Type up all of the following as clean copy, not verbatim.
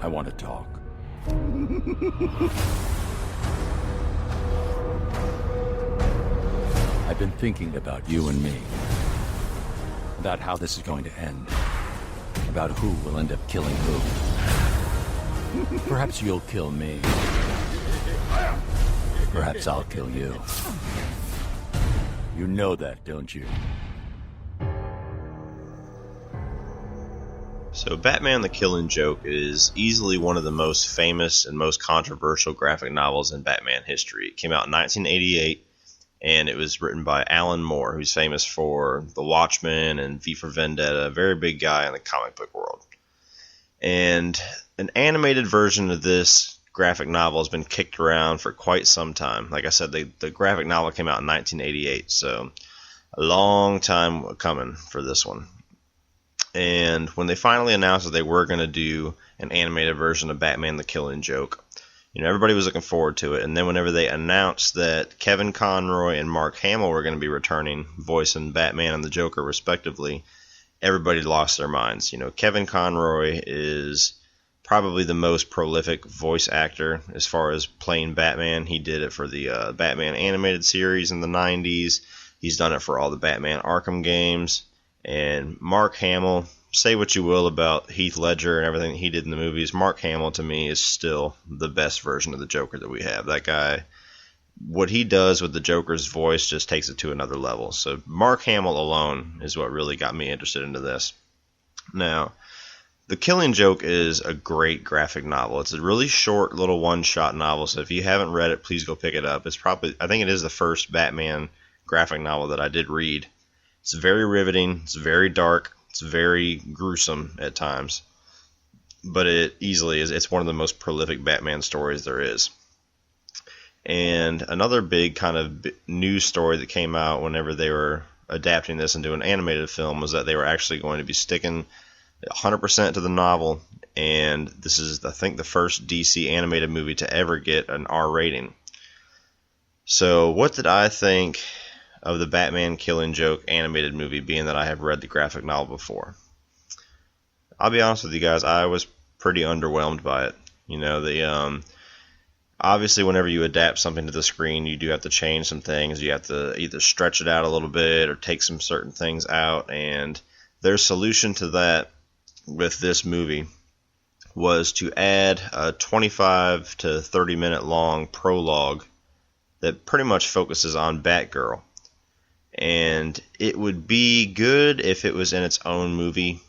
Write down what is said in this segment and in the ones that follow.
I want to talk. I've been thinking about you and me. About how this is going to end. About who will end up killing who. Perhaps you'll kill me. Perhaps I'll kill you. You know that, don't you? So Batman the Killing Joke is easily one of the most famous and most controversial graphic novels in Batman history. It came out in 1988, and it was written by Alan Moore, who's famous for The Watchmen and V for Vendetta, a very big guy in the comic book world. And an animated version of this graphic novel has been kicked around for quite some time. Like I said, the graphic novel came out in 1988, so a long time coming for this one. And when they finally announced that they were going to do an animated version of Batman the Killing Joke, everybody was looking forward to it. And then whenever they announced that Kevin Conroy and Mark Hamill were going to be returning, voicing Batman and the Joker respectively, everybody lost their minds. Kevin Conroy is probably the most prolific voice actor as far as playing Batman. He did it for the Batman animated series in the 90s. He's done it for all the Batman Arkham games. And Mark Hamill, say what you will about Heath Ledger and everything he did in the movies, Mark Hamill to me is still the best version of the Joker that we have. That guy, what he does with the Joker's voice just takes it to another level. So Mark Hamill alone is what really got me interested into this. Now, The Killing Joke is a great graphic novel. It's a really short little one-shot novel, so if you haven't read it, please go pick it up. I think it is the first Batman graphic novel that I did read. It's very riveting, it's very dark, it's very gruesome at times, but it easily is. It's one of the most prolific Batman stories there is. And another big kind of news story that came out whenever they were adapting this into an animated film was that they were actually going to be sticking 100% to the novel, and this is, I think, the first DC animated movie to ever get an R rating. So what did I think of the Batman Killing Joke animated movie, being that I have read the graphic novel before? I'll be honest with you guys, I was pretty underwhelmed by it. Obviously whenever you adapt something to the screen, you do have to change some things. You have to either stretch it out a little bit or take some certain things out, and their solution to that with this movie was to add a 25 to 30 minute long prologue that pretty much focuses on Batgirl. And it would be good if it was in its own movie,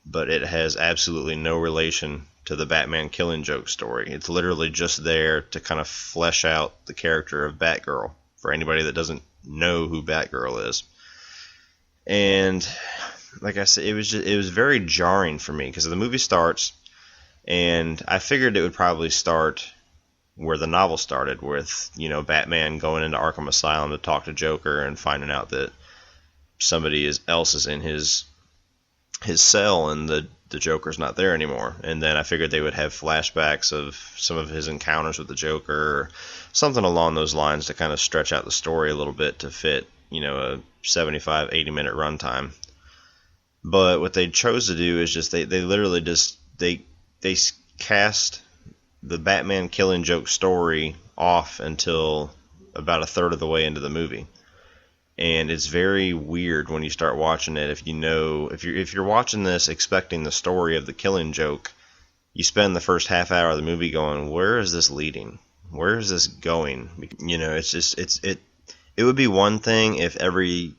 but it has absolutely no relation to the Batman Killing Joke story. It's literally just there to kind of flesh out the character of Batgirl for anybody that doesn't know who Batgirl is. And like I said, it was very jarring for me because the movie starts, and I figured it would probably start where the novel started, with Batman going into Arkham Asylum to talk to Joker and finding out that somebody else is in his cell and the Joker's not there anymore. And then I figured they would have flashbacks of some of his encounters with the Joker or something along those lines to kind of stretch out the story a little bit to fit a 75-80 minute runtime. But what they chose to do is just they literally just they cast the Batman Killing Joke story off until about a third of the way into the movie. And it's very weird when you start watching it. If you're watching this expecting the story of the Killing Joke, you spend the first half hour of the movie going, where is this leading? Where is this going? It would be one thing if everything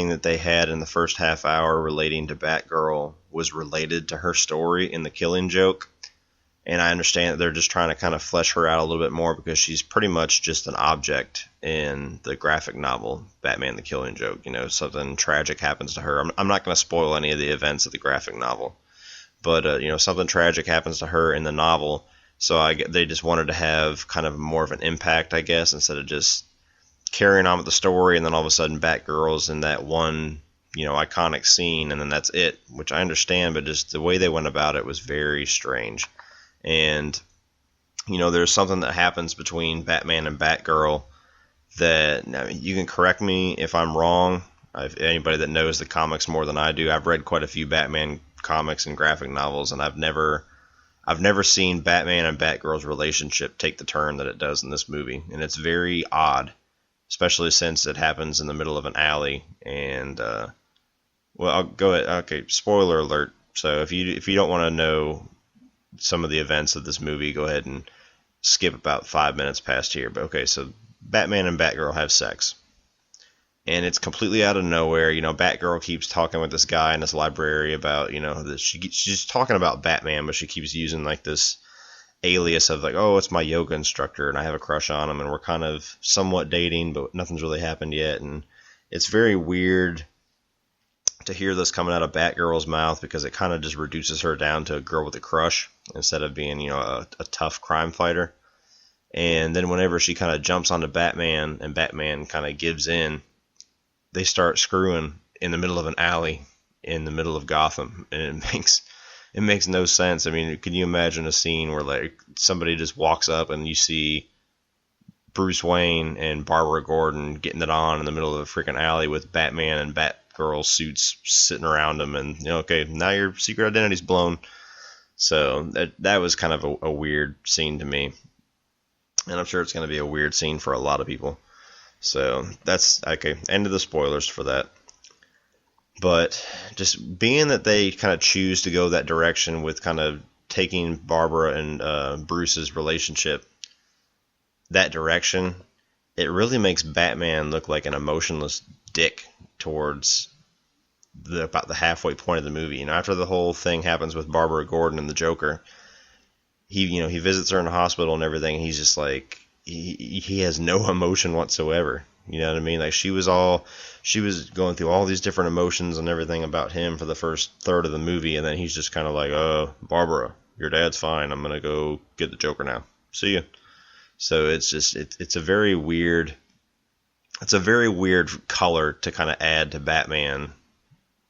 that they had in the first half hour relating to Batgirl was related to her story in the Killing Joke. And I understand that they're just trying to kind of flesh her out a little bit more because she's pretty much just an object in the graphic novel, Batman the Killing Joke. Something tragic happens to her. I'm not going to spoil any of the events of the graphic novel. But, something tragic happens to her in the novel. So they just wanted to have kind of more of an impact, I guess, instead of just carrying on with the story and then all of a sudden Batgirl's in that one, iconic scene and then that's it. Which I understand, but just the way they went about it was very strange. And, there's something that happens between Batman and Batgirl that, now, you can correct me if I'm wrong. If anybody that knows the comics more than I do, I've read quite a few Batman comics and graphic novels, and I've never I've never seen Batman and Batgirl's relationship take the turn that it does in this movie, and it's very odd, especially since it happens in the middle of an alley. And well, I'll go ahead. Okay, spoiler alert. So if you don't want to know some of the events of this movie, go ahead and skip about 5 minutes past here. But okay, so Batman and Batgirl have sex. And it's completely out of nowhere. Batgirl keeps talking with this guy in this library about, that she's talking about Batman, but she keeps using like this alias of like, oh, it's my yoga instructor, and I have a crush on him, and we're kind of somewhat dating, but nothing's really happened yet. And it's very weird to hear this coming out of Batgirl's mouth, because it kind of just reduces her down to a girl with a crush instead of being, a tough crime fighter. And then whenever she kind of jumps onto Batman and Batman kind of gives in, they start screwing in the middle of an alley in the middle of Gotham, and it makes no sense. I mean, can you imagine a scene where like somebody just walks up and you see Bruce Wayne and Barbara Gordon getting it on in the middle of a freaking alley with Batman and Batgirl suits sitting around them, and okay, now your secret identity's blown. So that was kind of a weird scene to me, and I'm sure it's going to be a weird scene for a lot of people. So that's okay. End of the spoilers for that. But just being that they kind of choose to go that direction with kind of taking Barbara and Bruce's relationship that direction, it really makes Batman look like an emotionless dick towards about the halfway point of the movie. After the whole thing happens with Barbara Gordon and the Joker, he visits her in the hospital and everything. And he's just like, he has no emotion whatsoever. You know what I mean? Like she was going through all these different emotions and everything about him for the first third of the movie, and then he's just kind of like, Barbara, your dad's fine. I'm gonna go get the Joker now. See ya. So it's just it's a very weird color to kind of add to Batman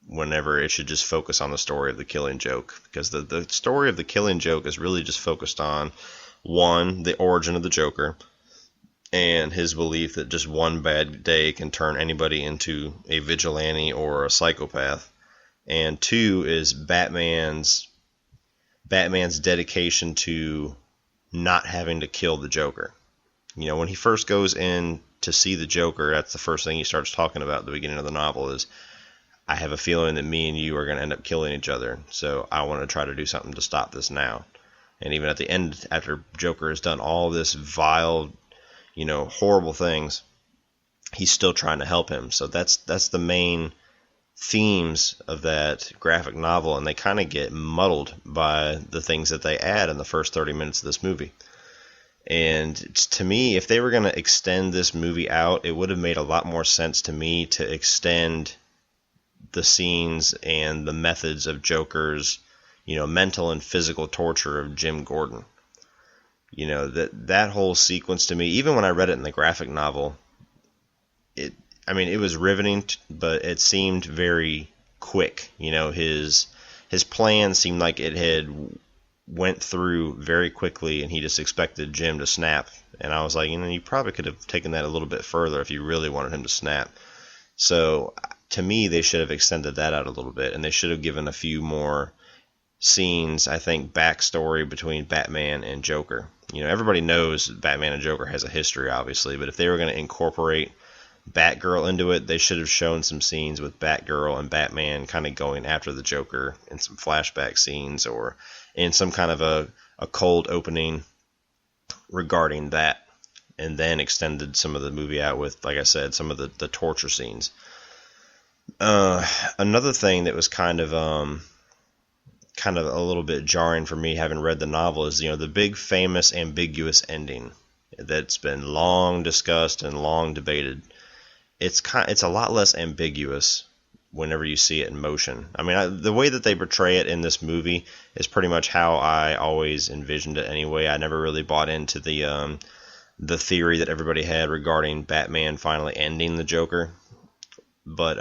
whenever it should just focus on the story of the Killing Joke, because the story of the Killing Joke is really just focused on, one, the origin of the Joker, and his belief that just one bad day can turn anybody into a vigilante or a psychopath, and two is Batman's dedication to not having to kill the Joker. When he first goes in to see the Joker, that's the first thing he starts talking about at the beginning of the novel is, I have a feeling that me and you are going to end up killing each other, so I want to try to do something to stop this now. And even at the end, after Joker has done all this vile, horrible things, he's still trying to help him. So that's the main themes of that graphic novel, and they kind of get muddled by the things that they add in the first 30 minutes of this movie. And to me, if they were going to extend this movie out, it would have made a lot more sense to me to extend the scenes and the methods of Joker's mental and physical torture of Jim Gordon. That whole sequence to me, even when I read it in the graphic novel, it was riveting, but it seemed very quick. His plan seemed like it had went through very quickly, and he just expected Jim to snap. And I was like, you probably could have taken that a little bit further if you really wanted him to snap. So to me, they should have extended that out a little bit, and they should have given a few more scenes, I think, backstory between Batman and Joker. Everybody knows Batman and Joker has a history, obviously, but if they were going to incorporate Batgirl into it, they should have shown some scenes with Batgirl and Batman kind of going after the Joker in some flashback scenes, or in some kind of a cold opening regarding that, and then extended some of the movie out with, like I said, some of the torture scenes. Another thing that was kind of a little bit jarring for me, having read the novel, is the big famous ambiguous ending that's been long discussed and long debated. It's a lot less ambiguous whenever you see it in motion. The way that they portray it in this movie is pretty much how I always envisioned it anyway. I never really bought into the theory that everybody had regarding Batman finally ending the Joker. But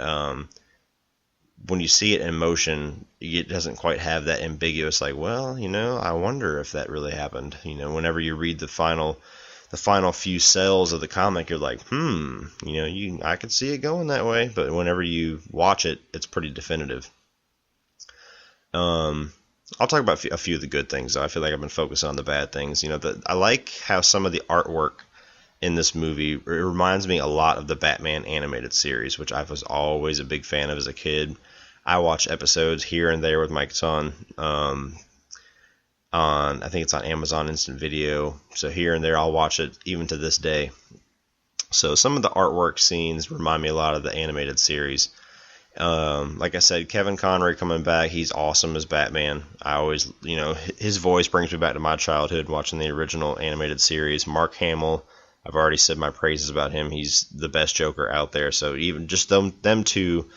when you see it in motion, it doesn't quite have that ambiguous, like, well, I wonder if that really happened. Whenever you read the final few cells of the comic, you're like, I could see it going that way. But whenever you watch it, it's pretty definitive. I'll talk about a few of the good things, though. I feel like I've been focusing on the bad things. I like how some of the artwork in this movie, it reminds me a lot of the Batman animated series, which I was always a big fan of as a kid. I watch episodes here and there with my son. I think it's on Amazon Instant Video. So here and there, I'll watch it even to this day. So some of the artwork scenes remind me a lot of the animated series. Like I said, Kevin Conroy coming back, he's awesome as Batman. I always, his voice brings me back to my childhood watching the original animated series. Mark Hamill, I've already said my praises about him. He's the best Joker out there. So even just them two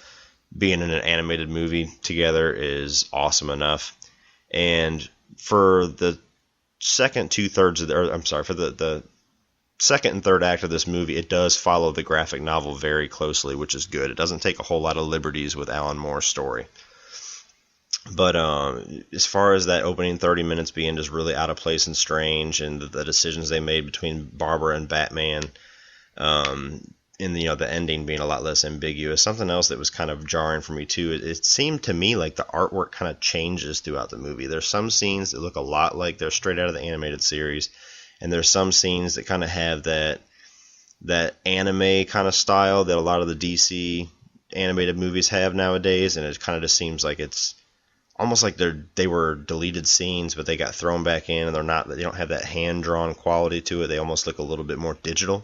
being in an animated movie together is awesome enough. And for the second two-thirds of for the second and third act of this movie, it does follow the graphic novel very closely, which is good. It doesn't take a whole lot of liberties with Alan Moore's story. But as far as that opening 30 minutes being just really out of place and strange, and the decisions they made between Barbara and Batman, and the ending being a lot less ambiguous, something else that was kind of jarring for me too, it seemed to me like the artwork kind of changes throughout the movie. There's some scenes that look a lot like they're straight out of the animated series, and there's some scenes that kind of have that anime kind of style that a lot of the DC animated movies have nowadays, and it kind of just seems like it's almost like they were deleted scenes, but they got thrown back in, and they don't have that hand-drawn quality to it. They almost look a little bit more digital,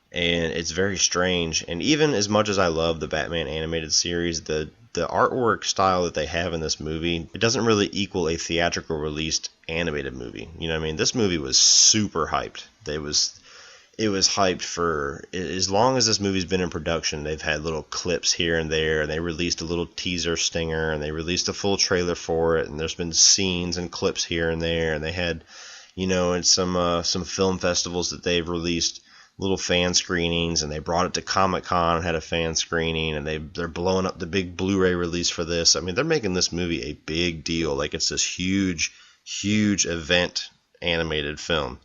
and it's very strange. And even as much as I love the Batman animated series, the artwork style that they have in this movie, it doesn't really equal a theatrical released animated movie. You know what I mean? This movie was super hyped. It was hyped for as long as this movie's been in production. They've had little clips here and there, and they released a little teaser stinger, and they released a full trailer for it, and there's been scenes and clips here and there, and they had, in some film festivals that they've released little fan screenings, and they brought it to Comic-Con and had a fan screening, and they're blowing up the big Blu-ray release for this. I mean, they're making this movie a big deal, like it's this huge event animated film.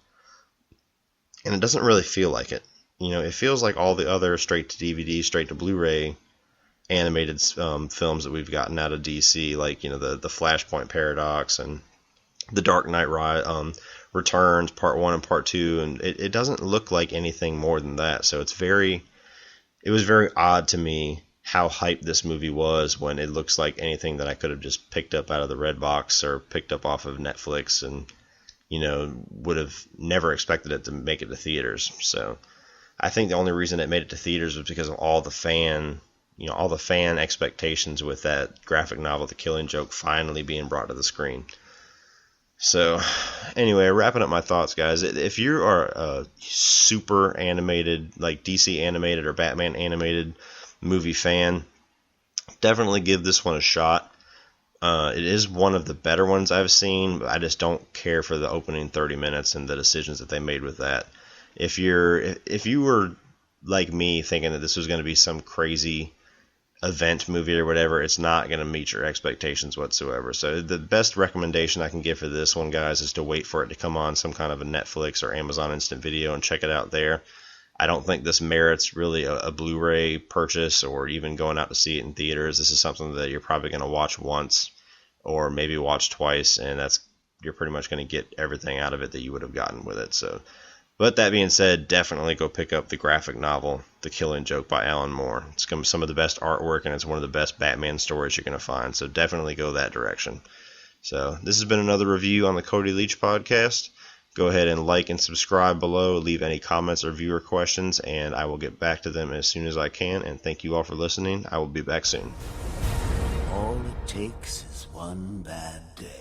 And it doesn't really feel like it. It feels like all the other straight to DVD, straight to Blu-ray animated films that we've gotten out of DC, like, the Flashpoint Paradox and the Dark Knight Returns Part 1 and Part 2, and it doesn't look like anything more than that. So it was very odd to me how hyped this movie was when it looks like anything that I could have just picked up out of the Red Box or picked up off of Netflix, and would have never expected it to make it to theaters. So I think the only reason it made it to theaters was because of all the fan expectations with that graphic novel, The Killing Joke, finally being brought to the screen. So anyway, wrapping up my thoughts, guys. If you are a super animated, like DC animated or Batman animated movie fan, definitely give this one a shot. It is one of the better ones I've seen, but I just don't care for the opening 30 minutes and the decisions that they made with that. If you were like me thinking that this was going to be some crazy event movie or whatever, it's not going to meet your expectations whatsoever. So the best recommendation I can give for this one, guys, is to wait for it to come on some kind of a Netflix or Amazon Instant Video and check it out there. I don't think this merits really a Blu-ray purchase or even going out to see it in theaters. This is something that you're probably going to watch once or maybe watch twice, and you're pretty much going to get everything out of it that you would have gotten with it. So, but that being said, definitely go pick up the graphic novel, The Killing Joke by Alan Moore. It's some of the best artwork, and it's one of the best Batman stories you're going to find. So definitely go that direction. So this has been another review on the Cody Leach podcast. Go ahead and like and subscribe below. Leave any comments or viewer questions, and I will get back to them as soon as I can. And thank you all for listening. I will be back soon. All it takes is one bad day.